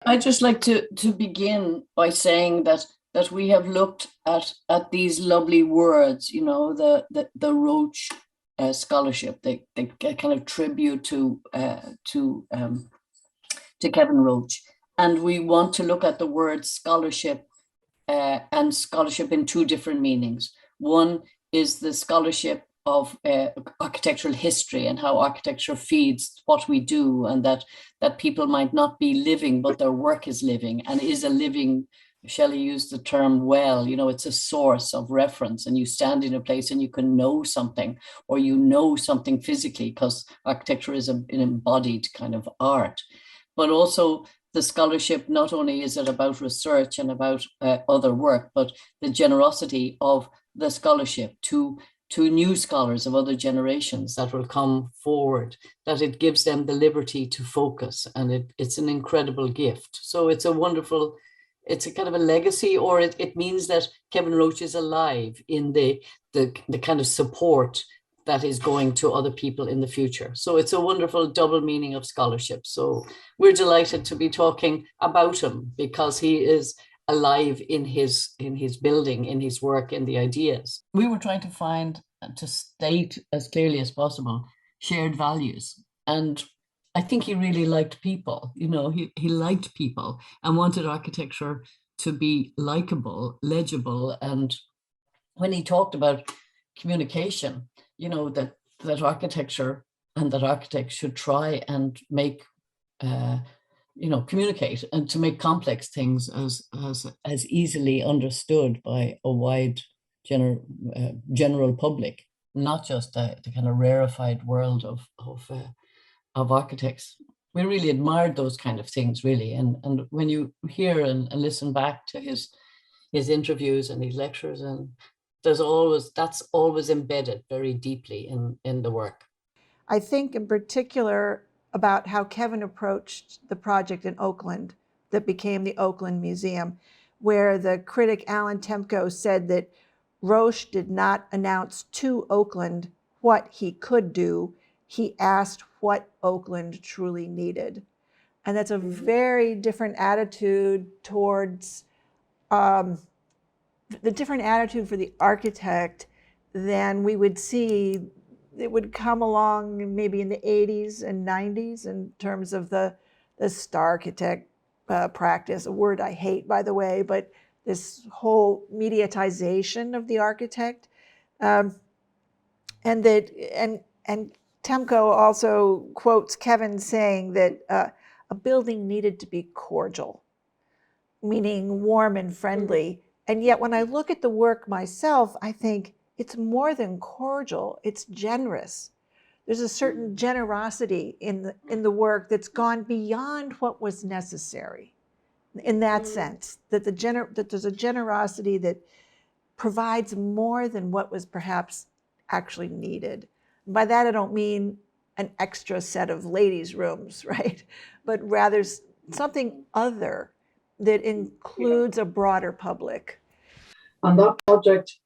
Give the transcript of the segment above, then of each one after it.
I'd just like to begin by saying that we have looked at these lovely words, the Roche scholarship, the kind of tribute to Kevin Roche, and we want to look at the word scholarship and scholarship in two different meanings. One is the scholarship of architectural history and how architecture feeds what we do, and that people might not be living, but their work is living and is a living. Shelley used the term well, it's a source of reference, and you stand in a place and you can know something, or something physically, because architecture is an embodied kind of art. But also the scholarship, not only is it about research and about other work, but the generosity of the scholarship to new scholars of other generations that will come forward, that it gives them the liberty to focus, and it's an incredible gift. So it's a kind of a legacy, or it means that Kevin Roche is alive in the kind of support that is going to other people in the future. So it's a wonderful double meaning of scholarship. So we're delighted to be talking about him, because he is alive in his building, in his work, in the ideas. We were trying to find, to state as clearly as possible, shared values. And I think he really liked people. He liked people and wanted architecture to be likable, legible. And when he talked about communication, that architecture and that architects should try and make communicate, and to make complex things as easily understood by a wide general public, not just the kind of rarefied world of architects. We really admired those kind of things, really. And when you hear and listen back to his interviews and his lectures, and that's always embedded very deeply in the work. I think in particular about how Kevin approached the project in Oakland that became the Oakland Museum, where the critic Alan Temko said that Roche did not announce to Oakland what he could do. He asked what Oakland truly needed. And that's a very different attitude towards the different attitude for the architect than we would see. It would come along maybe in the 80s and 90s in terms of the star architect practice, a word I hate, by the way, but this whole mediatization of the architect. And Temko also quotes Kevin saying that a building needed to be cordial, meaning warm and friendly. And yet when I look at the work myself, I think it's more than cordial, it's generous. There's a certain generosity in the work that's gone beyond what was necessary, in that sense, that that there's a generosity that provides more than what was perhaps actually needed. By that I don't mean an extra set of ladies' rooms, right? But rather something other that includes a broader public. And that project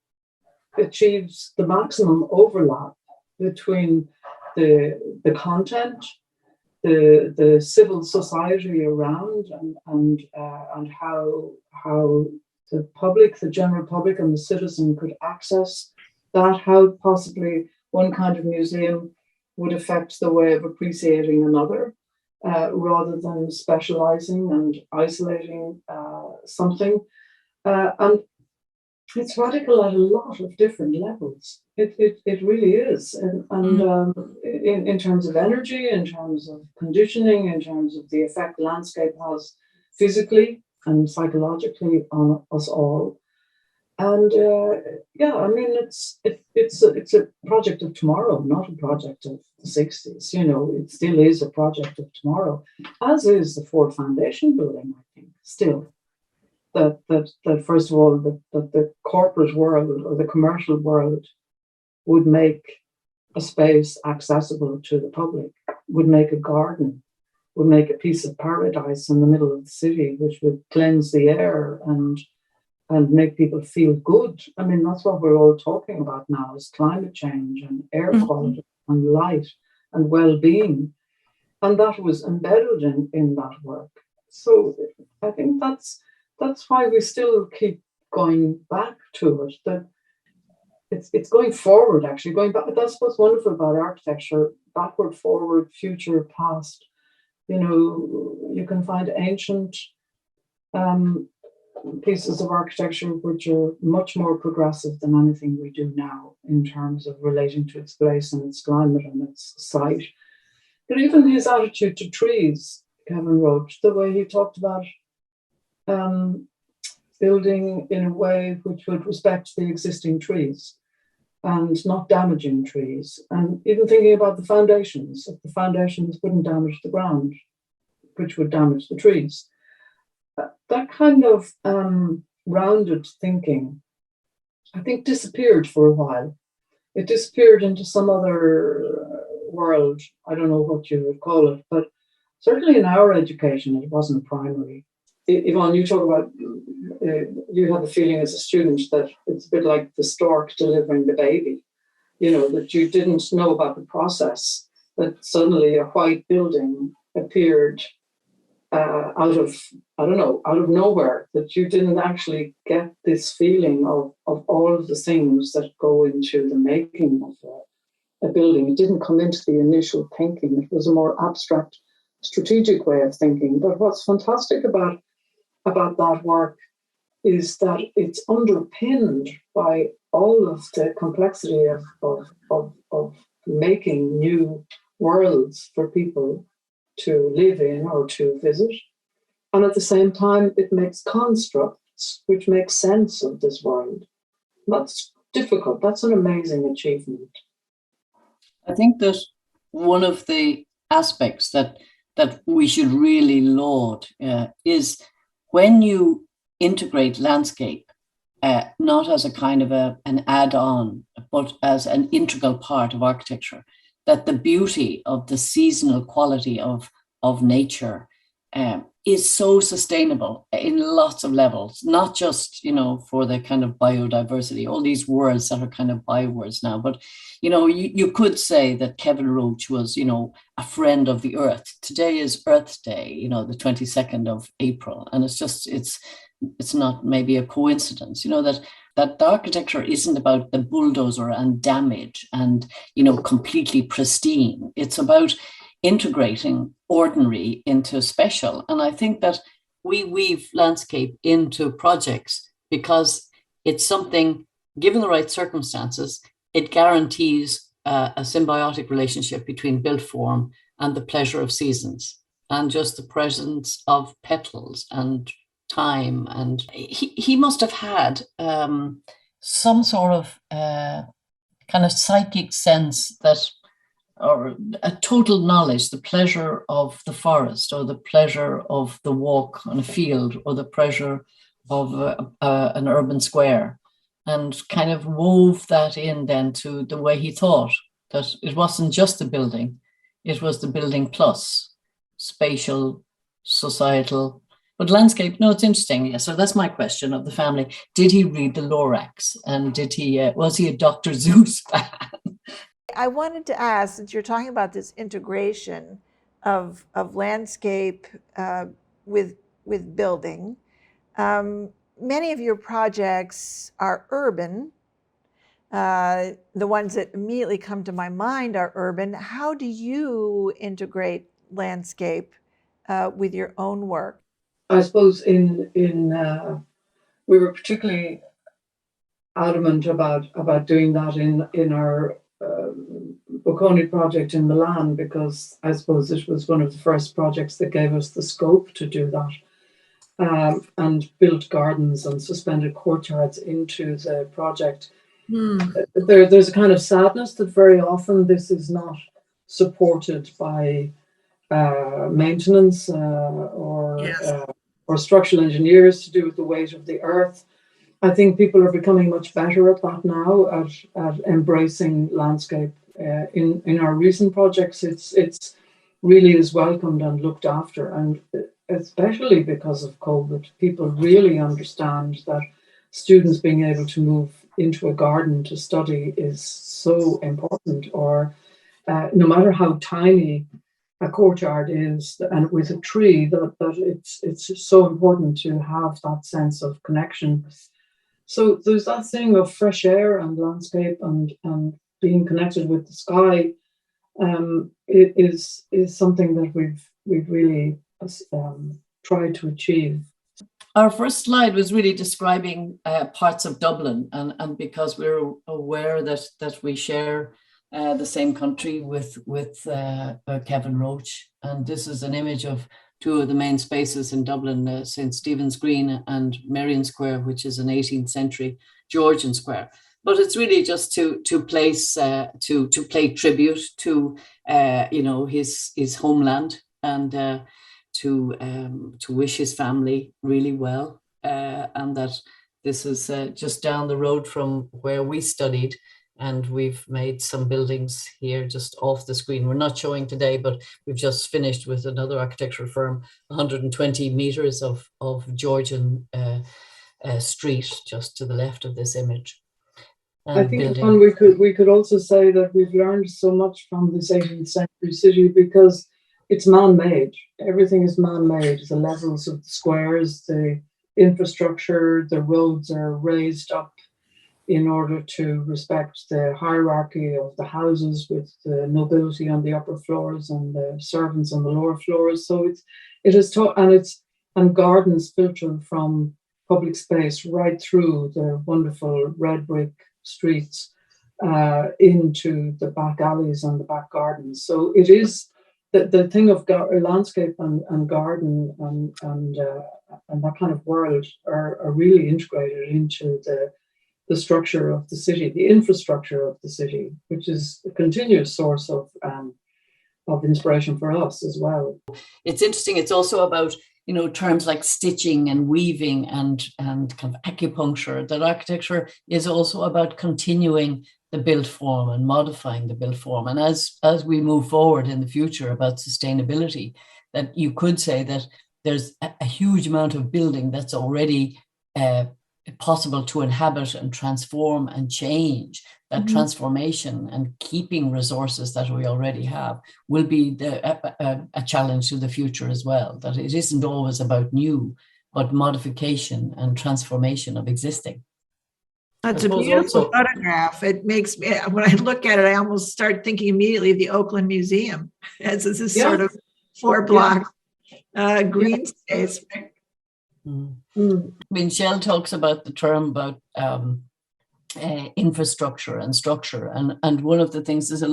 achieves the maximum overlap between the content, the civil society around, and how the public, the general public, and the citizen could access that. How possibly one kind of museum would affect the way of appreciating another, rather than specializing and isolating something. And it's radical at a lot of different levels. It really is. And in terms of energy, in terms of conditioning, in terms of the effect landscape has physically and psychologically on us all. And it's a project of tomorrow, not a project of the 60s. It still is a project of tomorrow, as is the Ford Foundation building, I think, still. That first of all, that the corporate world or the commercial world would make a space accessible to the public, would make a garden, would make a piece of paradise in the middle of the city, which would cleanse the air and make people feel good. I mean, that's what we're all talking about now, is climate change and air quality and light and well-being. And that was embedded in that work. So I think that's why we still keep going back to it. That it's going forward, actually going back. That's what's wonderful about architecture: backward, forward, future, past. You know, you can find ancient pieces of architecture which are much more progressive than anything we do now in terms of relating to its place and its climate and its site. But even his attitude to trees, Kevin Roach, the way he talked about building in a way which would respect the existing trees and not damaging trees, and even thinking about the foundations, if the foundations wouldn't damage the ground, which would damage the trees. That kind of rounded thinking, I think, disappeared for a while. It disappeared into some other world. I don't know what you would call it, but certainly in our education, it wasn't primary. Yvonne, you talk about, you had the feeling as a student that it's a bit like the stork delivering the baby, you know, that you didn't know about the process, that suddenly a white building appeared out of nowhere, that you didn't actually get this feeling of all of the things that go into the making of a building. It didn't come into the initial thinking. It was a more abstract, strategic way of thinking. But what's fantastic about that work is that it's underpinned by all of the complexity of making new worlds for people to live in or to visit. And at the same time, it makes constructs which make sense of this world. That's difficult. That's an amazing achievement. I think that one of the aspects that we should really laud is when you integrate landscape, not as a kind of an add-on, but as an integral part of architecture, that the beauty of the seasonal quality of nature is so sustainable in lots of levels, not just, you know, for the kind of biodiversity, all these words that are kind of bywords now, but, you know, you could say that Kevin Roach was, you know, a friend of the earth. Today is Earth Day, you know, the 22nd of April. And it's just, it's not maybe a coincidence, you know, that the architecture isn't about the bulldozer and damage and, you know, completely pristine. It's about integrating ordinary into special. And I think that we weave landscape into projects because it's something, given the right circumstances, it guarantees a symbiotic relationship between built form and the pleasure of seasons and just the presence of petals and time. And he must have had some sort of kind of psychic sense that, or a total knowledge, the pleasure of the forest or the pleasure of the walk on a field or the pleasure of an urban square, and kind of wove that in then to the way he thought, that it wasn't just the building, it was the building plus spatial, societal, but landscape. No, it's interesting. Yeah, so that's my question of the family. Did he read the Lorax, and did he was he a Dr. Seuss fan? I wanted to ask, since you're talking about this integration of landscape with building, many of your projects are urban. The ones that immediately come to my mind are urban. How do you integrate landscape with your own work? I suppose in we were particularly adamant about doing that in our Bocconi project in Milan, because I suppose it was one of the first projects that gave us the scope to do that, and built gardens and suspended courtyards into the project. There's a kind of sadness that very often this is not supported by maintenance or structural engineers to do with the weight of the earth. I think people are becoming much better at that now, at embracing landscape. In our recent projects, it's really is welcomed and looked after, and especially because of COVID, people really understand that students being able to move into a garden to study is so important, or no matter how tiny a courtyard is, and with a tree, that it's so important to have that sense of connection. So there's that thing of fresh air and landscape and being connected with the sky. It is something that we've really tried to achieve. Our first slide was really describing parts of Dublin, and because we're aware that we share the same country with Kevin Roche, and this is an image of two of the main spaces in Dublin, St. Stephen's Green and Merrion Square, which is an 18th century Georgian square. But it's really just to place to pay tribute to his homeland, and to wish his family really well, and that this is just down the road from where we studied, and we've made some buildings here just off the screen. We're not showing today, but we've just finished with another architectural firm 120 meters of Georgian street just to the left of this image. I think we could also say that we've learned so much from this 18th century city because it's man-made. Everything is man-made. The levels of the squares, the infrastructure, the roads are raised up in order to respect the hierarchy of the houses, with the nobility on the upper floors and the servants on the lower floors. So it is taught, and gardens filtered from public space right through the wonderful red brick streets into the back alleys and the back gardens. So it is the thing of landscape and garden and that kind of world are really integrated into the structure of the city, the infrastructure of the city, which is a continuous source of inspiration for us as well. It's interesting. It's also about terms like stitching and weaving and kind of acupuncture. That architecture is also about continuing the built form and modifying the built form. And as we move forward in the future about sustainability, that you could say that there's a huge amount of building that's already possible to inhabit and transform and change. That transformation and keeping resources that we already have will be a challenge to the future as well. That it isn't always about new, but modification and transformation of existing. That's a beautiful photograph. It makes me, when I look at it, I almost start thinking immediately of the Oakland Museum as this sort of 4-block green space. Shell talks about the term about infrastructure and structure, and one of the things is it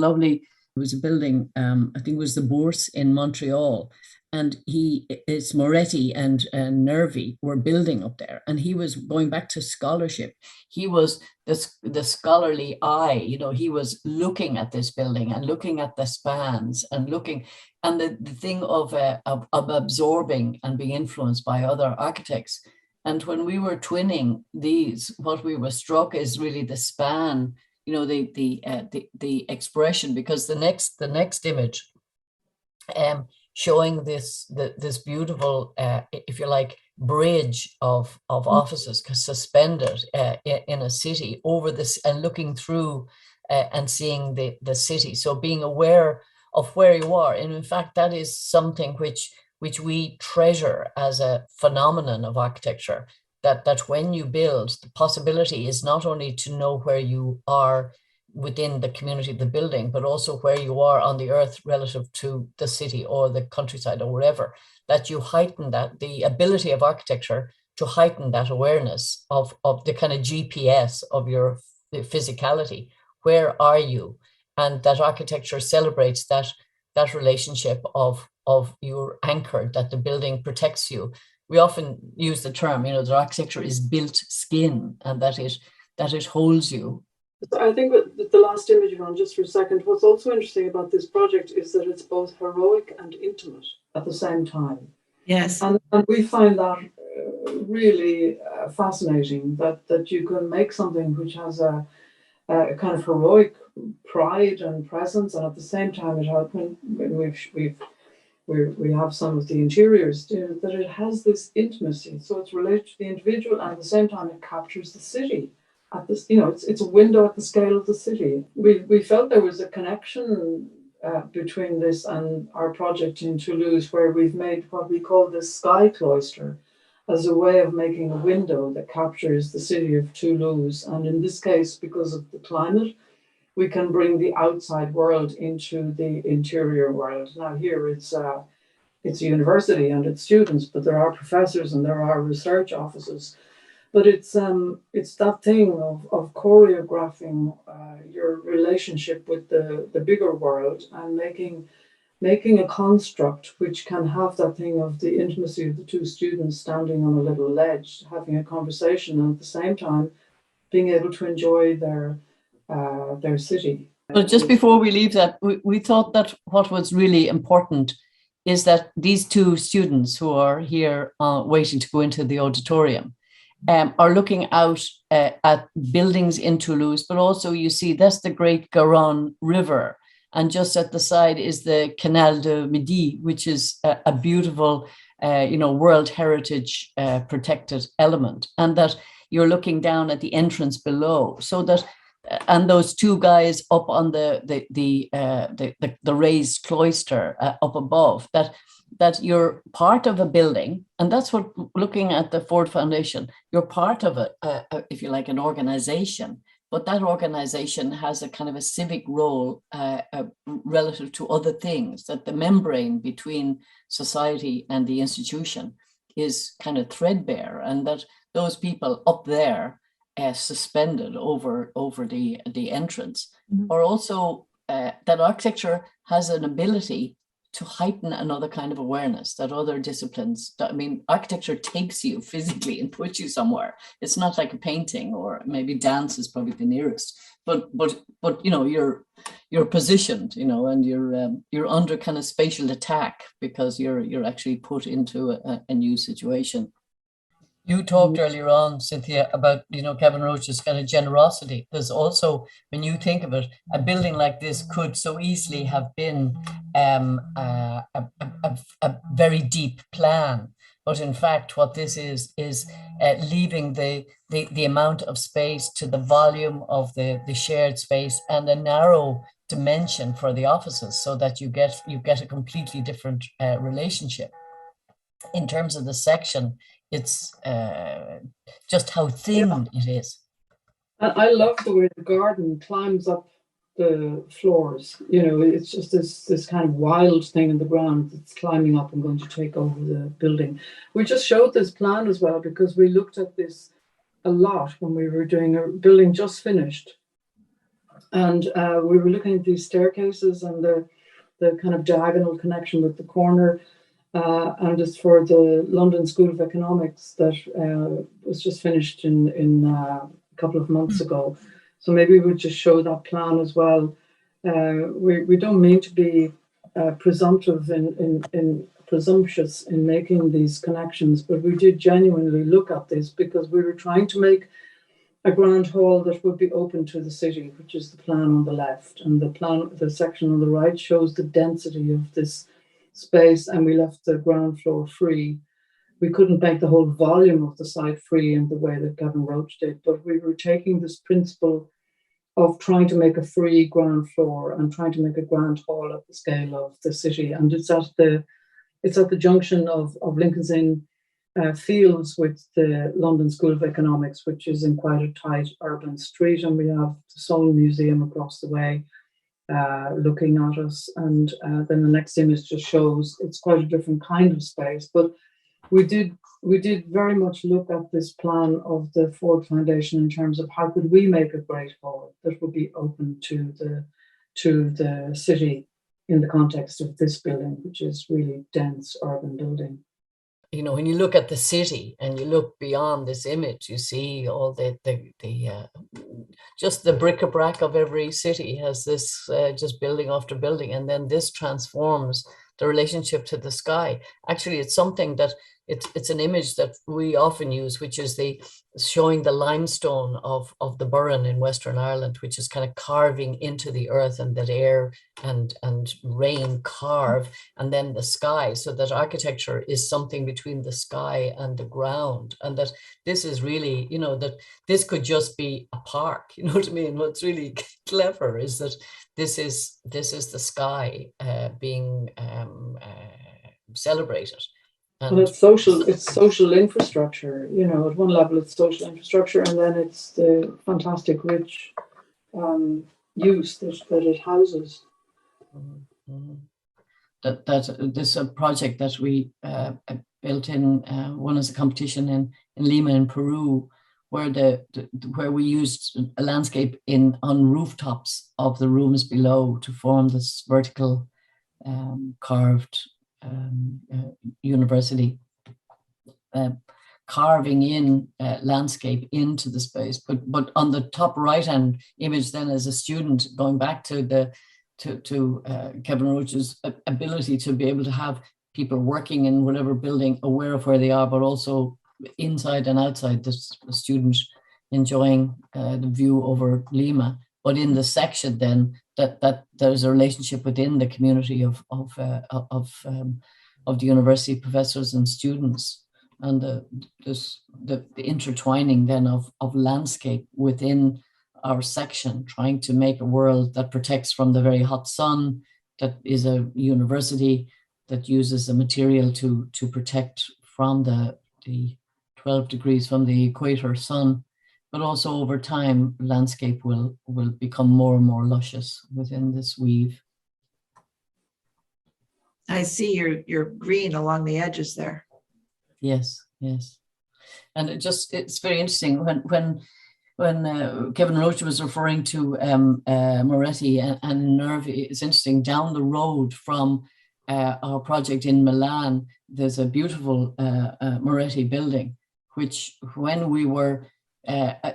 was a building, I think it was the Bourse in Montreal, and it's Moretti and Nervi were building up there, and he was going back to scholarship. He was the scholarly eye, he was looking at this building and looking at the spans and the thing of absorbing and being influenced by other architects. And when we were twinning these, what we were struck is really the span, the expression, because the next image, showing this beautiful, if you like, bridge of offices suspended in a city over this, and looking through and seeing the city. So being aware of where you are, and in fact that is something which we treasure as a phenomenon of architecture, that when you build, the possibility is not only to know where you are within the community of the building, but also where you are on the earth relative to the city or the countryside or wherever, that you heighten the ability of architecture to heighten that awareness of the kind of GPS of your physicality. Where are you? And that architecture celebrates that relationship of you're anchored, that the building protects you. We often use the term, that architecture is built skin, and that it holds you. I think with the last image, Yvonne, just for a second, what's also interesting about this project is that it's both heroic and intimate at the same time. Yes. And we find that really fascinating, that you can make something which has a kind of heroic pride and presence, and at the same time, we have some of the interiors, that it has this intimacy. So it's related to the individual, and at the same time, it captures the city. At this, it's a window at the scale of the city. We felt there was a connection between this and our project in Toulouse, where we've made what we call the sky cloister as a way of making a window that captures the city of Toulouse. And in this case, because of the climate, we can bring the outside world into the interior world. Now here it's a university and it's students, but there are professors and there are research offices. But it's that thing of choreographing your relationship with the bigger world and making a construct which can have that thing of the intimacy of the two students standing on a little ledge, having a conversation, and at the same time being able to enjoy their city. But just before we leave that, we thought that what was really important is that these two students who are here waiting to go into the auditorium are looking out at buildings in Toulouse, but also you see that's the great Garonne River. And just at the side is the Canal de Midi, which is a beautiful, World Heritage protected element. And that you're looking down at the entrance below, so that, and those two guys up on the raised cloister up above, that you're part of a building. And that's what, looking at the Ford Foundation, you're part of if you like, an organization, but that organization has a kind of a civic role relative to other things, that the membrane between society and the institution is kind of threadbare, and that those people up there suspended over the entrance are also, that architecture has an ability to heighten another kind of awareness that other disciplines, architecture takes you physically and puts you somewhere. It's not like a painting, or maybe dance is probably the nearest, but you're positioned, and you're under kind of spatial attack because you're actually put into a new situation. You talked earlier on, Cynthia, about, Kevin Roche's kind of generosity. There's also, when you think of it, a building like this could so easily have been a very deep plan. But in fact, what this is leaving the amount of space to the volume of the shared space and a narrow dimension for the offices, so that you get a completely different relationship. In terms of the section, it's just how thin it is. And I love the way the garden climbs up the floors. It's just this kind of wild thing in the ground that's climbing up and going to take over the building. We just showed this plan as well because we looked at this a lot when we were doing a building just finished. And we were looking at these staircases and the kind of diagonal connection with the corner. And it's for the London School of Economics that was just finished in a couple of months ago. So maybe we'll just show that plan as well. We don't mean to be presumptuous in making these connections, but we did genuinely look at this because we were trying to make a grand hall that would be open to the city, which is the plan on the left, and the section on the right shows the density of this space, and we left the ground floor free. We couldn't make the whole volume of the site free in the way that Gavin Roche did, but we were taking this principle of trying to make a free ground floor and trying to make a grand hall at the scale of the city. And it's at the junction of Lincoln's Inn Fields with the London School of Economics, which is in quite a tight urban street, and we have the Soul Museum across the way looking at us. And then the next image just shows it's quite a different kind of space. But we did very much look at this plan of the Ford Foundation in terms of how could we make a great hall that would be open to the city in the context of this building, which is really dense urban building. When you look at the city and you look beyond this image, you see all the just the bric-a-brac of every city has this just building after building, and then this transforms the relationship to the sky. Actually, it's something that it's an image that we often use, which is the showing the limestone of the Burren in Western Ireland, which is kind of carving into the earth, and that air and rain carve, and then the sky, so that architecture is something between the sky and the ground, and that this is really, you know, that this could just be a park, you know what I mean? What's really clever is that this is the sky being celebrated. And it's social infrastructure, you know, at one level it's social infrastructure, and then it's the fantastic rich use that it houses. Mm-hmm. That this is a project that we built in, won as a competition in Lima in Peru, where where we used a landscape on rooftops of the rooms below to form this vertical carved university, carving in landscape into the space. But on the top right hand image, then, as a student, going back to Kevin Roach's ability to be able to have people working in whatever building aware of where they are, but also inside and outside, the student enjoying the view over Lima. But in the section, then, that there's a relationship within the community of the university professors and students, and the intertwining then of landscape within our section, trying to make a world that protects from the very hot sun, that is a university that uses a material to protect from the 12 degrees from the equator sun, but also over time, landscape will become more and more luscious within this weave. I see your green along the edges there. Yes, yes. And it's very interesting when Kevin Roach was referring to Moretti and Nervi. It's interesting, down the road from our project in Milan, there's a beautiful Moretti building, which when we were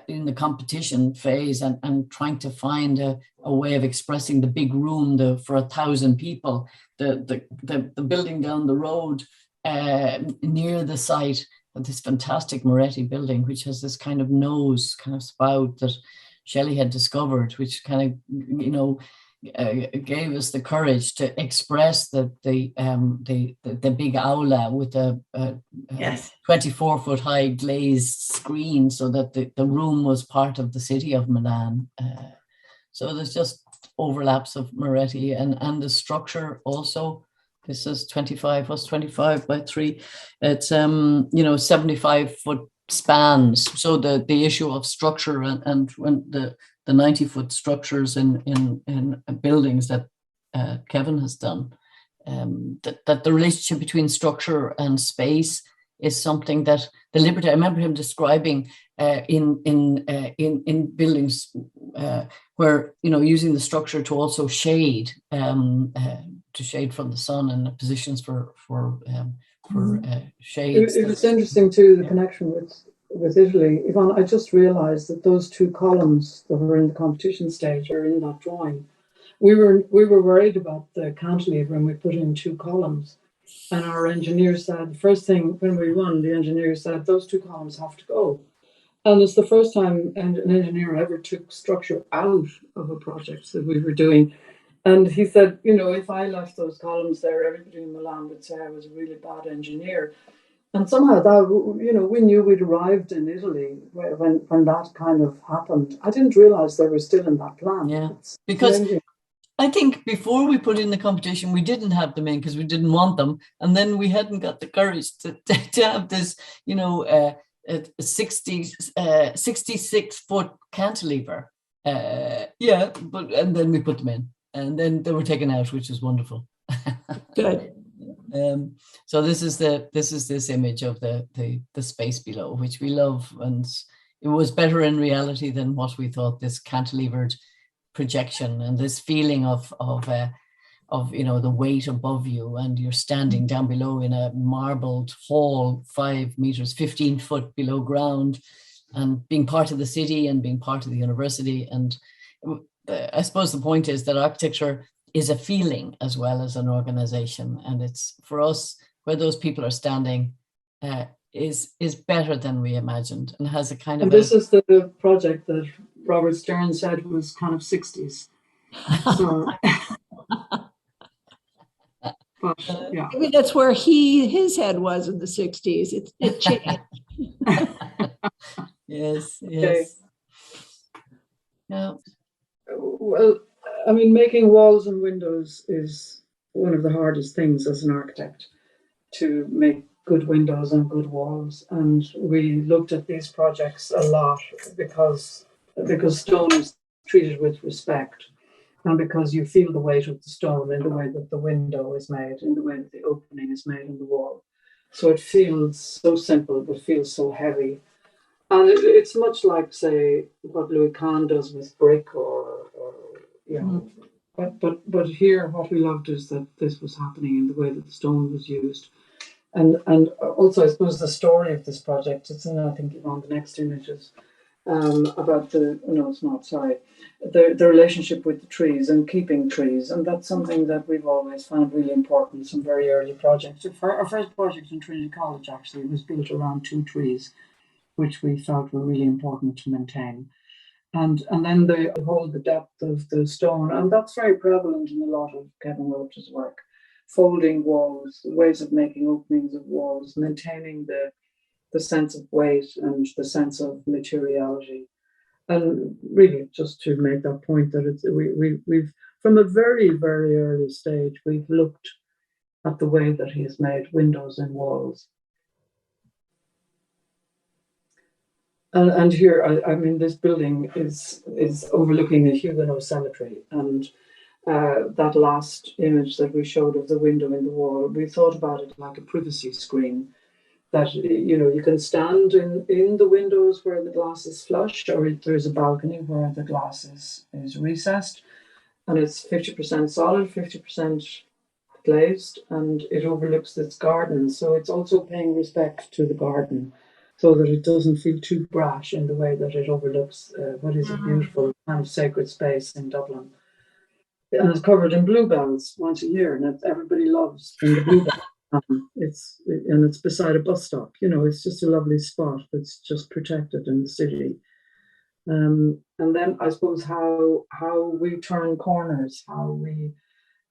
in the competition phase and trying to find a way of expressing the big room for 1,000 people, the building down the road near the site, this fantastic Moretti building, which has this kind of nose, kind of spout that Shelley had discovered, which kind of, you know, gave us the courage to express the big aula with a Yes. 24-foot high glazed screen, so that the room was part of the city of Milan. So there's just overlaps of Moretti and the structure also. This is 25 by 3. It's 75-foot spans. So the issue of structure and when the 90-foot structures in buildings that Kevin has done, that the relationship between structure and space is something that the liberty. I remember him describing in buildings where, you know, using the structure to also shade, to shade from the sun, and positions for shades. It was interesting too, the connection with Italy. Yvonne, I just realized that those 2 columns that were in the competition stage are in that drawing. We were worried about the cantilever, and we put in 2 columns. And our engineer said, the first thing when we won, the engineer said, those 2 columns have to go. And it's the first time an engineer ever took structure out of a project that we were doing. And he said, you know, if I left those columns there, everybody in Milan would say I was a really bad engineer. And somehow that, you know, we knew we'd arrived in Italy when that kind of happened. I didn't realize they were still in that plan. Yeah, because I think before we put in the competition, we didn't have them in because we didn't want them. And then we hadn't got the courage to have this, you know, 66-foot cantilever. And then we put them in. And then they were taken out, which is wonderful. Good. So this is this image of the space below, which we love, and it was better in reality than what we thought. This cantilevered projection and this feeling of you know, the weight above you, and you're standing down below in a marbled hall, 5 meters, 15 foot below ground, and being part of the city and being part of the university. And I suppose the point is that architecture is a feeling as well as an organization. And it's for us, where those people are standing, is better than we imagined, and has a kind And of this is the project that Robert Stern said was kind of 60s. So, but yeah. Maybe that's where his head was in the 60s. It changed. yes, Okay. yes. Yeah. Well, I mean, making walls and windows is one of the hardest things as an architect, to make good windows and good walls. And we looked at these projects a lot because stone is treated with respect, and because you feel the weight of the stone in the way that the window is made, in the way that the opening is made in the wall. So it feels so simple, but feels so heavy. And it's much like, say, what Louis Kahn does with brick, or you know. But here, what we loved is that this was happening in the way that the stone was used. And also, I suppose, the story of this project, it's in, I think, on the next images, about no, it's not, sorry, the relationship with the trees and keeping trees. And that's something that we've always found really important, some very early projects. Our first project in Trinity College, actually, was built around 2 trees, which we felt were really important to maintain. And then they hold the depth of the stone. And that's very prevalent in a lot of Kevin Roche's work. Folding walls, ways of making openings of walls, maintaining the sense of weight and the sense of materiality. And really, just to make that point, that it's, we've from a very, very early stage, we've looked at the way that he has made windows and walls. And here, I mean, this building is overlooking a Huguenot cemetery, and that last image that we showed of the window in the wall, we thought about it like a privacy screen, that, you know, you can stand in the windows where the glass is flush, or there's a balcony where the glass is recessed, and it's 50% solid, 50% glazed, and it overlooks this garden. So it's also paying respect to the garden, so that it doesn't feel too brash in the way that it overlooks what is a beautiful kind of sacred space in Dublin. And it's covered in bluebells once a year, and everybody loves in the bluebell. It's beside a bus stop. You know, it's just a lovely spot that's just protected in the city. And then I suppose how we turn corners, how we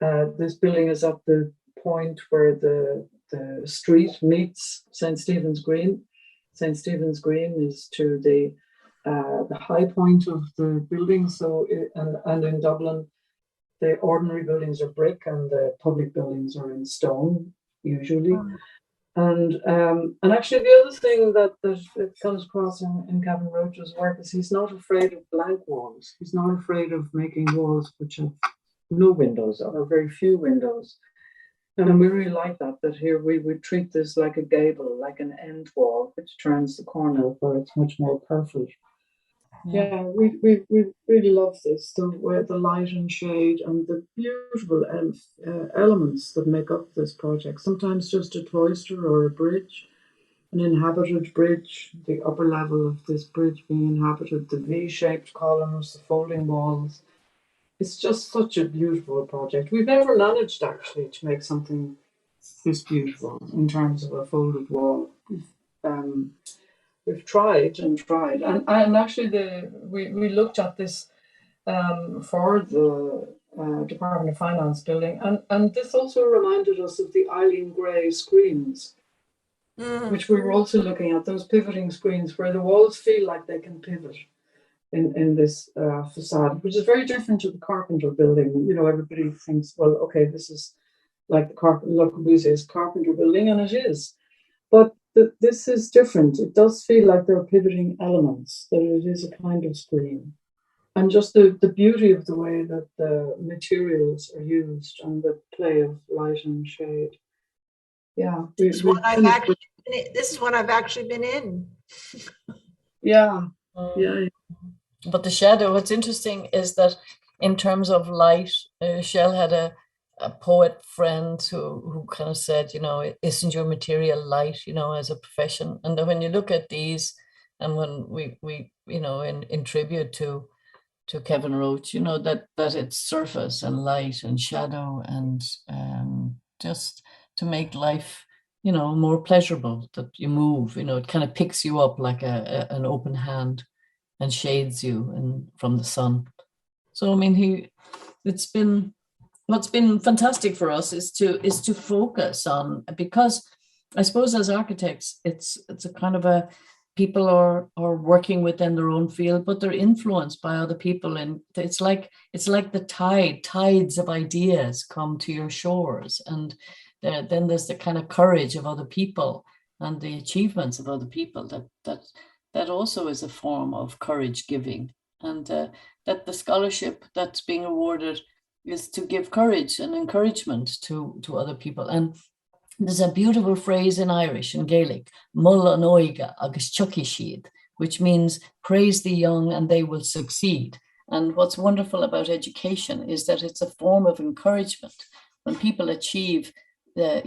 this building is at the point where the street meets St. Stephen's Green. St. Stephen's Green is to the high point of the building. So and in Dublin, the ordinary buildings are brick and the public buildings are in stone, usually. And actually, the other thing that comes across in Kevin Roche's work is he's not afraid of blank walls. He's not afraid of making walls which have no windows or very few windows. And we really like that here we treat this like a gable, like an end wall, which turns the corner where it's much more perfect. Yeah, we really love this, the light and shade and the beautiful elements that make up this project. Sometimes just a cloister or a bridge, an inhabited bridge, the upper level of this bridge being inhabited, the V-shaped columns, the folding walls. It's just such a beautiful project. We've never managed actually to make something this beautiful in terms of a folded wall. We've tried and tried, and actually we looked at this for the Department of Finance building, and this also reminded us of the Eileen Gray screens, which we were also looking at, those pivoting screens where the walls feel like they can pivot in this facade, which is very different to the Carpenter building. You know, everybody thinks, well, okay, this is like the Le Corbusier's Carpenter building, and it is. But this is different. It does feel like there are pivoting elements, that it is a kind of screen. And just the beauty of the way that the materials are used and the play of light and shade. Yeah. This is one I've actually been in. Yeah. Yeah. But the shadow, what's interesting is that in terms of light, Shell had a poet friend who kind of said, you know, isn't your material light, you know, as a profession? And then when you look at these, and when we you know, in tribute to Kevin Roche, you know, that it's surface and light and shadow, and just to make life more pleasurable, that you move, it kind of picks you up like an open hand and shades you from the sun. So, I mean, what's been fantastic for us is to focus on, because I suppose as architects, it's a kind of people are working within their own field, but they're influenced by other people, and it's like the tides of ideas come to your shores, and then there's the kind of courage of other people and the achievements of other people that also is a form of courage giving, and that the scholarship that's being awarded is to give courage and encouragement to other people. And there's a beautiful phrase in Irish, in Gaelic, Mull an oiga agus chucki siad, which means praise the young and they will succeed. And what's wonderful about education is that it's a form of encouragement. When people achieve the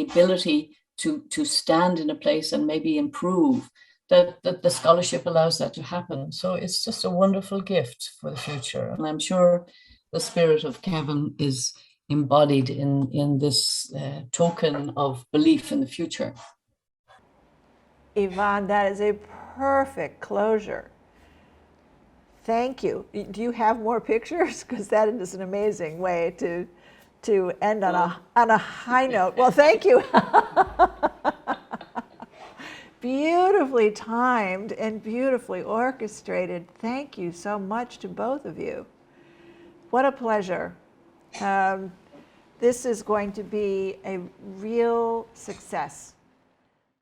ability to stand in a place and maybe improve, that the scholarship allows that to happen. So it's just a wonderful gift for the future. And I'm sure the spirit of Kevin is embodied in this token of belief in the future. Yvonne, that is a perfect closure. Thank you. Do you have more pictures? Because that is an amazing way to end on a high note. Well, thank you. Beautifully timed and beautifully orchestrated. Thank you so much to both of you. What a pleasure. This is going to be a real success.